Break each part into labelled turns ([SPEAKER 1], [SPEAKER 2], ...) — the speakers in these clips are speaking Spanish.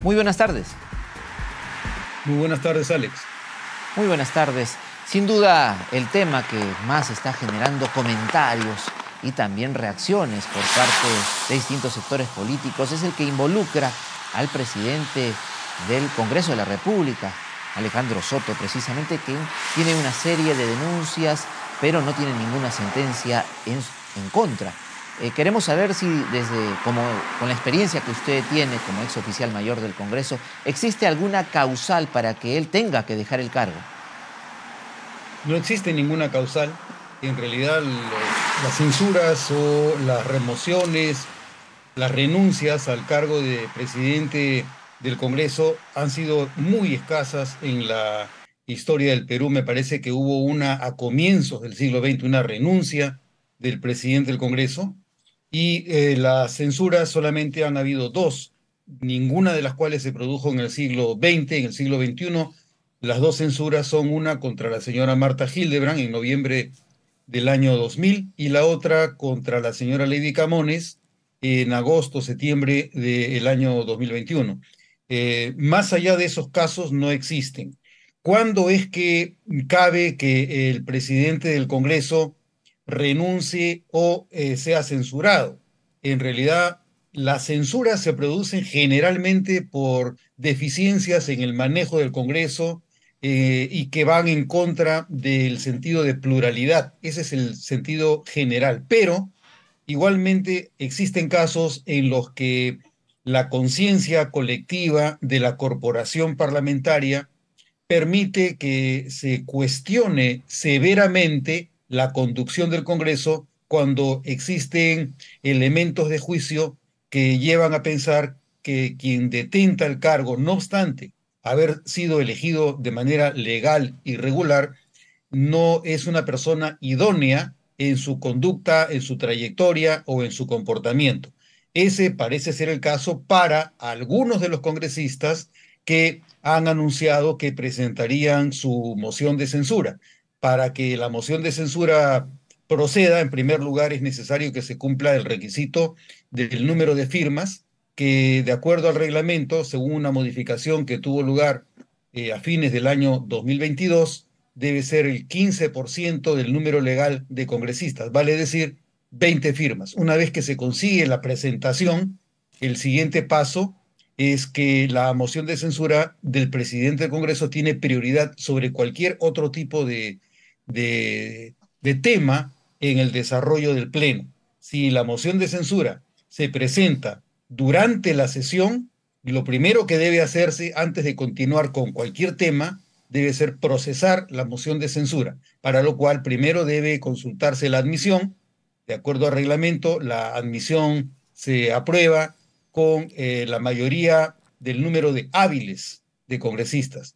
[SPEAKER 1] Muy buenas tardes.
[SPEAKER 2] Muy buenas tardes, Alex.
[SPEAKER 1] Muy buenas tardes. Sin duda, el tema que más está generando comentarios y también reacciones por parte de distintos sectores políticos es el que involucra al presidente del Congreso de la República, Alejandro Soto, precisamente, que tiene una serie de denuncias, pero no tiene ninguna sentencia en contra. Queremos saber si con la experiencia que usted tiene como ex oficial mayor del Congreso, ¿existe alguna causal para que él tenga que dejar el cargo?
[SPEAKER 2] No existe ninguna causal. En realidad, las censuras o las remociones, las renuncias al cargo de presidente del Congreso han sido muy escasas en la historia del Perú. Me parece que hubo una a comienzos del siglo XX, una renuncia del presidente del Congreso, y las censuras solamente han habido dos, ninguna de las cuales se produjo en el siglo XX. En el siglo XXI. Las dos censuras son una contra la señora Marta Hildebrand en noviembre del año 2000 y la otra contra la señora Lady Camones en agosto, septiembre del año 2021. Más allá de esos casos no existen. ¿Cuándo es que cabe que el presidente del Congreso renuncie o sea censurado? En realidad, las censuras se producen generalmente por deficiencias en el manejo del Congreso, y que van en contra del sentido de pluralidad. Ese es el sentido general. Pero igualmente existen casos en los que la conciencia colectiva de la corporación parlamentaria permite que se cuestione severamente la conducción del Congreso cuando existen elementos de juicio que llevan a pensar que quien detenta el cargo, no obstante haber sido elegido de manera legal y regular, no es una persona idónea en su conducta, en su trayectoria o en su comportamiento. Ese parece ser el caso para algunos de los congresistas que han anunciado que presentarían su moción de censura. Para que la moción de censura proceda, en primer lugar, es necesario que se cumpla el requisito del número de firmas, que de acuerdo al reglamento, según una modificación que tuvo lugar a fines del año 2022, debe ser el 15% del número legal de congresistas, vale decir 20 firmas. Una vez que se consigue la presentación, el siguiente paso es que la moción de censura del presidente del Congreso tiene prioridad sobre cualquier otro tipo de tema en el desarrollo del Pleno. Si la moción de censura se presenta durante la sesión, lo primero que debe hacerse antes de continuar con cualquier tema debe ser procesar la moción de censura, para lo cual primero debe consultarse la admisión. De acuerdo al reglamento, la admisión se aprueba con la mayoría del número de hábiles de congresistas.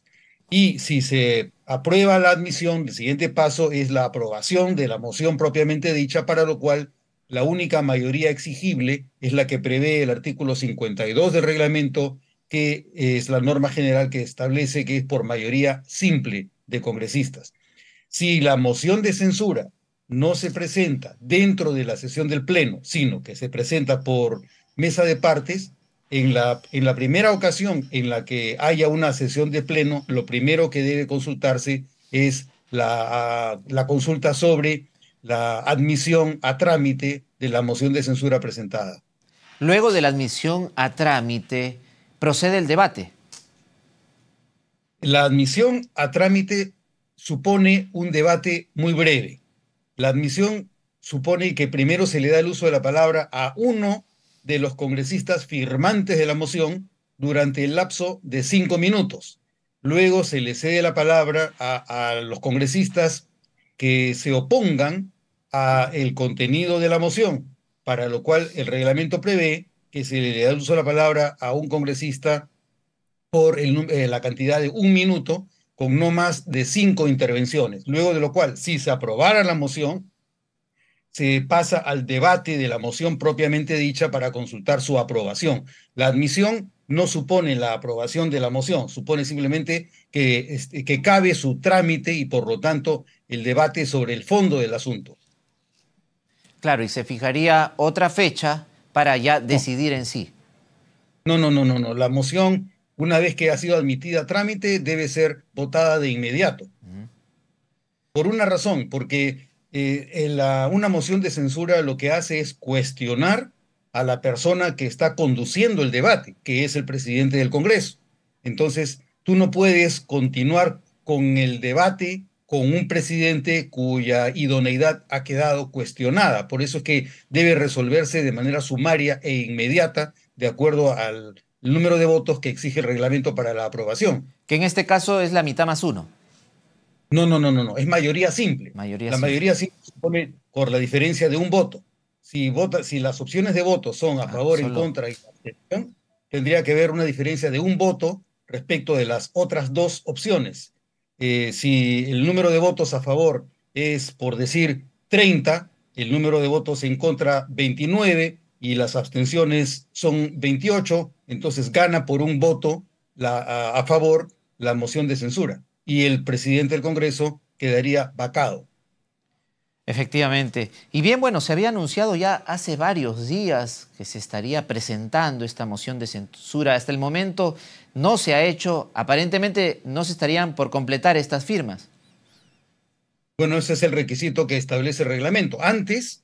[SPEAKER 2] Y si se aprueba la admisión, el siguiente paso es la aprobación de la moción propiamente dicha, para lo cual la única mayoría exigible es la que prevé el artículo 52 del reglamento, que es la norma general que establece que es por mayoría simple de congresistas. Si la moción de censura no se presenta dentro de la sesión del Pleno, sino que se presenta por mesa de partes, en la primera ocasión en la que haya una sesión de Pleno, lo primero que debe consultarse es la consulta sobre la admisión a trámite de la moción de censura presentada.
[SPEAKER 1] Luego de la admisión a trámite, procede el debate.
[SPEAKER 2] La admisión a trámite supone un debate muy breve. La admisión supone que primero se le da el uso de la palabra a uno de los congresistas firmantes de la moción durante el lapso de 5 minutos. Luego se le cede la palabra a los congresistas que se opongan a el contenido de la moción, para lo cual el reglamento prevé que se le da el uso de la palabra a un congresista por la cantidad de 1 minuto, con no más de 5 intervenciones. Luego de lo cual, si se aprobara la moción, se pasa al debate de la moción propiamente dicha para consultar su aprobación. La admisión no supone la aprobación de la moción, supone simplemente que cabe su trámite y por lo tanto el debate sobre el fondo del asunto.
[SPEAKER 1] Claro, y se fijaría otra fecha para ya
[SPEAKER 2] No,
[SPEAKER 1] decidir en sí.
[SPEAKER 2] no, no, no, no, no. La moción Una vez que ha sido admitida a trámite, debe ser votada de inmediato.
[SPEAKER 1] Ujú.
[SPEAKER 2] Por una razón, porque una moción de censura lo que hace es cuestionar a la persona que está conduciendo el debate, que es el presidente del Congreso. Entonces, tú no puedes continuar con el debate con un presidente cuya idoneidad ha quedado cuestionada. Por eso es que debe resolverse de manera sumaria e inmediata, de acuerdo al número de votos que exige el reglamento para la aprobación.
[SPEAKER 1] Que en este caso es la mitad más uno,
[SPEAKER 2] No, no, no, no, no, es mayoría simple.
[SPEAKER 1] mayoría
[SPEAKER 2] La
[SPEAKER 1] simple.
[SPEAKER 2] mayoría simple se pone por la diferencia de un voto. Si las opciones de voto son a
[SPEAKER 1] Ah,
[SPEAKER 2] favor, en
[SPEAKER 1] solo.
[SPEAKER 2] contra y abstención, tendría que haber una diferencia de un voto respecto de las otras dos opciones. Si el número de votos a favor es, por decir, 30, el número de votos en contra 29 y las abstenciones son 28, entonces gana por un voto a favor la moción de censura y el presidente del Congreso quedaría vacado.
[SPEAKER 1] Efectivamente. Y bien, bueno, se había anunciado ya hace varios días que se estaría presentando esta moción de censura. Hasta el momento no se ha hecho, aparentemente no se estarían por completar estas firmas.
[SPEAKER 2] Bueno, ese es el requisito que establece el reglamento. Antes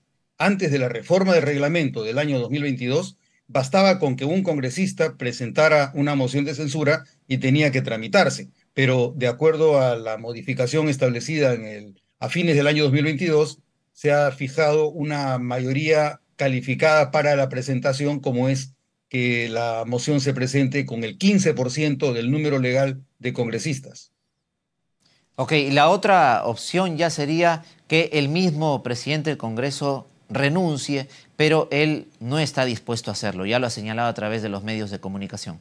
[SPEAKER 2] de la reforma del reglamento del año 2022, bastaba con que un congresista presentara una moción de censura y tenía que tramitarse. Pero de acuerdo a la modificación establecida a fines del año 2022, se ha fijado una mayoría calificada para la presentación, como es que la moción se presente con el 15% del número legal de congresistas.
[SPEAKER 1] Ok, y la otra opción ya sería que el mismo presidente del Congreso renuncie, pero él no está dispuesto a hacerlo. Ya lo ha señalado a través de los medios de comunicación.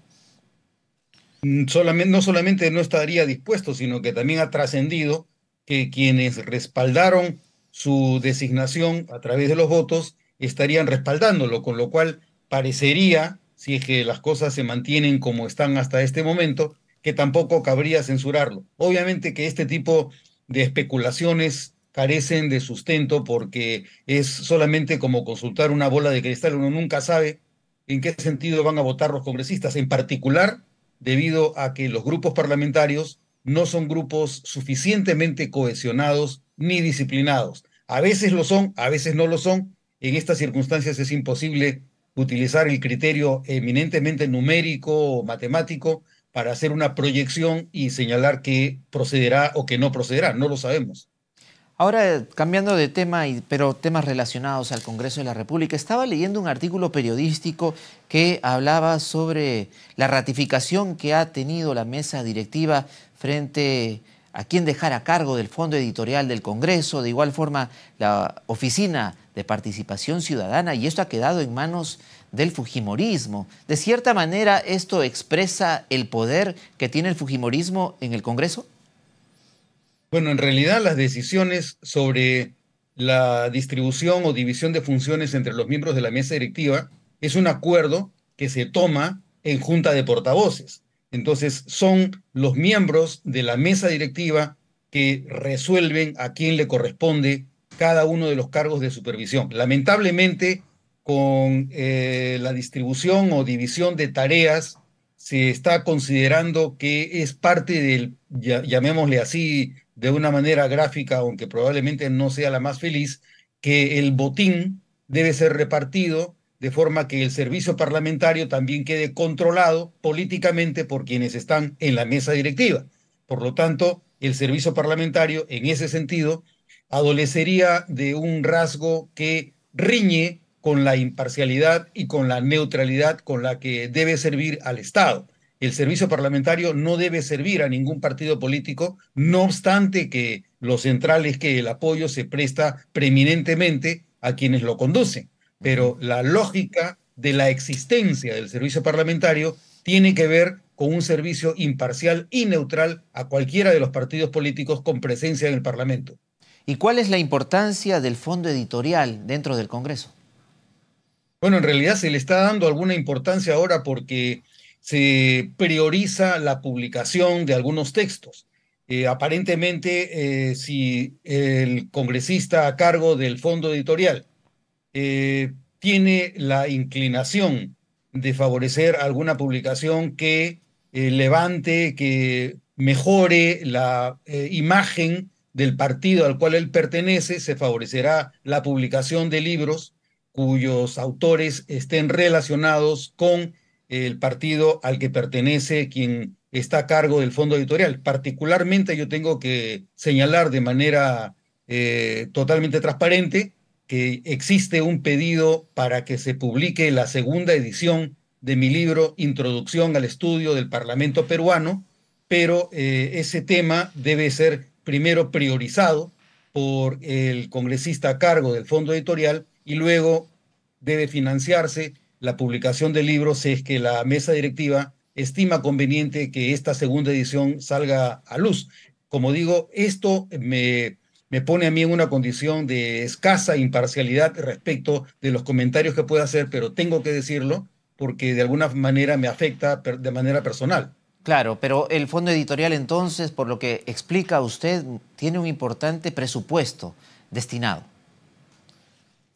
[SPEAKER 2] No solamente no estaría dispuesto, sino que también ha trascendido que quienes respaldaron su designación a través de los votos estarían respaldándolo, con lo cual parecería, si es que las cosas se mantienen como están hasta este momento, que tampoco cabría censurarlo. Obviamente que este tipo de especulaciones carecen de sustento porque es solamente como consultar una bola de cristal, uno nunca sabe en qué sentido van a votar los congresistas, en particular debido a que los grupos parlamentarios no son grupos suficientemente cohesionados ni disciplinados. A veces lo son, a veces no lo son. En estas circunstancias es imposible utilizar el criterio eminentemente numérico o matemático para hacer una proyección y señalar que procederá o que no procederá. No lo sabemos.
[SPEAKER 1] Ahora, cambiando de tema, pero temas relacionados al Congreso de la República, estaba leyendo un artículo periodístico que hablaba sobre la ratificación que ha tenido la mesa directiva frente a quién dejar a cargo del fondo editorial del Congreso, de igual forma la Oficina de Participación Ciudadana, y esto ha quedado en manos del fujimorismo. De cierta manera, ¿esto expresa el poder que tiene el fujimorismo en el Congreso?
[SPEAKER 2] Bueno, en realidad las decisiones sobre la distribución o división de funciones entre los miembros de la mesa directiva es un acuerdo que se toma en junta de portavoces. Entonces, son los miembros de la mesa directiva que resuelven a quién le corresponde cada uno de los cargos de supervisión. Lamentablemente, con la distribución o división de tareas, se está considerando que es parte del, llamémosle así, de una manera gráfica, aunque probablemente no sea la más feliz, que el botín debe ser repartido de forma que el servicio parlamentario también quede controlado políticamente por quienes están en la mesa directiva. Por lo tanto, el servicio parlamentario, en ese sentido, adolecería de un rasgo que riñe con la imparcialidad y con la neutralidad con la que debe servir al Estado. El servicio parlamentario no debe servir a ningún partido político, no obstante que lo central es que el apoyo se presta preeminentemente a quienes lo conducen.
[SPEAKER 1] Ujú.
[SPEAKER 2] Pero la lógica de la existencia del servicio parlamentario tiene que ver con un servicio imparcial y neutral a cualquiera de los partidos políticos con presencia en el Parlamento.
[SPEAKER 1] ¿Y cuál es la importancia del fondo editorial dentro del Congreso?
[SPEAKER 2] Bueno, en realidad se le está dando alguna importancia ahora porque se prioriza la publicación de algunos textos. Aparentemente, si el congresista a cargo del fondo editorial tiene la inclinación de favorecer alguna publicación que levante, que mejore la imagen del partido al cual él pertenece. Se favorecerá la publicación de libros cuyos autores estén relacionados con el partido al que pertenece quien está a cargo del fondo editorial. Particularmente yo tengo que señalar de manera totalmente transparente que existe un pedido para que se publique la segunda edición de mi libro Introducción al Estudio del Parlamento Peruano, pero ese tema debe ser primero priorizado por el congresista a cargo del fondo editorial y luego debe financiarse la publicación del libro si es que la mesa directiva estima conveniente que esta segunda edición salga a luz. Como digo, esto me pone a mí en una condición de escasa imparcialidad respecto de los comentarios que pueda hacer, pero tengo que decirlo porque de alguna manera me afecta de manera personal.
[SPEAKER 1] Claro, pero el fondo editorial entonces, por lo que explica usted, tiene un importante presupuesto destinado.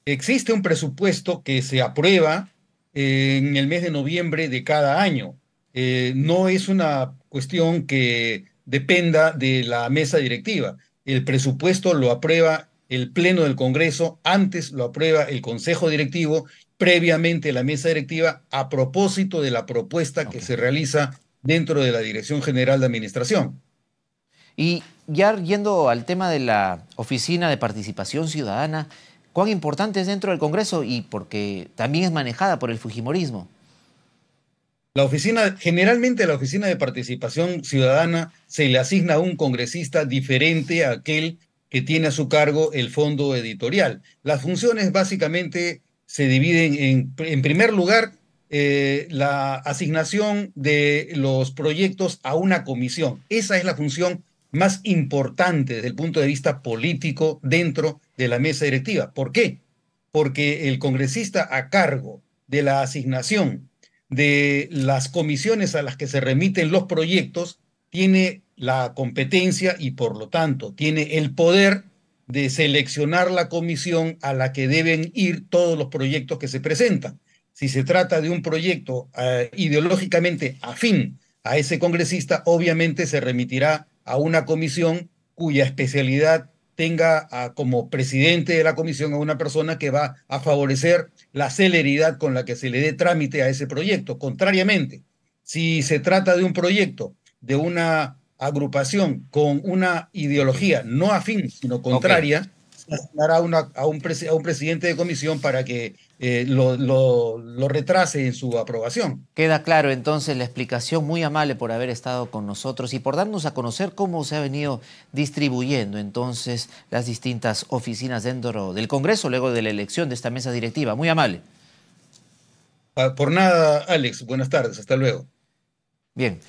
[SPEAKER 2] Existe un presupuesto que se aprueba en el mes de noviembre de cada año. No es una cuestión que dependa de la mesa directiva. El presupuesto lo aprueba el Pleno del Congreso, antes lo aprueba el Consejo Directivo, previamente la mesa directiva, a propósito de la propuesta que
[SPEAKER 1] Ok.
[SPEAKER 2] se realiza dentro de la Dirección General de Administración.
[SPEAKER 1] Y ya yendo al tema de la Oficina de Participación Ciudadana, ¿cuán importante es dentro del Congreso y porque también es manejada por el fujimorismo?
[SPEAKER 2] Generalmente a la Oficina de Participación Ciudadana se le asigna a un congresista diferente a aquel que tiene a su cargo el fondo editorial. Las funciones básicamente se dividen en primer lugar, la asignación de los proyectos a una comisión. Esa es la función más importante desde el punto de vista político dentro de la mesa directiva. ¿Por qué? Porque el congresista a cargo de la asignación de las comisiones a las que se remiten los proyectos tiene la competencia y por lo tanto tiene el poder de seleccionar la comisión a la que deben ir todos los proyectos que se presentan. Si se trata de un proyecto ideológicamente afín a ese congresista, obviamente se remitirá a una comisión cuya especialidad tenga como presidente de la comisión a una persona que va a favorecer la celeridad con la que se le dé trámite a ese proyecto. Contrariamente, si se trata de un proyecto de una agrupación con una ideología no afín, sino
[SPEAKER 1] Ok.
[SPEAKER 2] contraria, se asignará a un presidente de comisión para que lo retrase en su aprobación.
[SPEAKER 1] Queda claro entonces la explicación, muy amable por haber estado con nosotros y por darnos a conocer cómo se ha venido distribuyendo entonces las distintas oficinas dentro del Congreso luego de la elección de esta mesa directiva. Muy amable.
[SPEAKER 2] Por nada, Alex, buenas tardes, hasta luego.
[SPEAKER 1] Bien.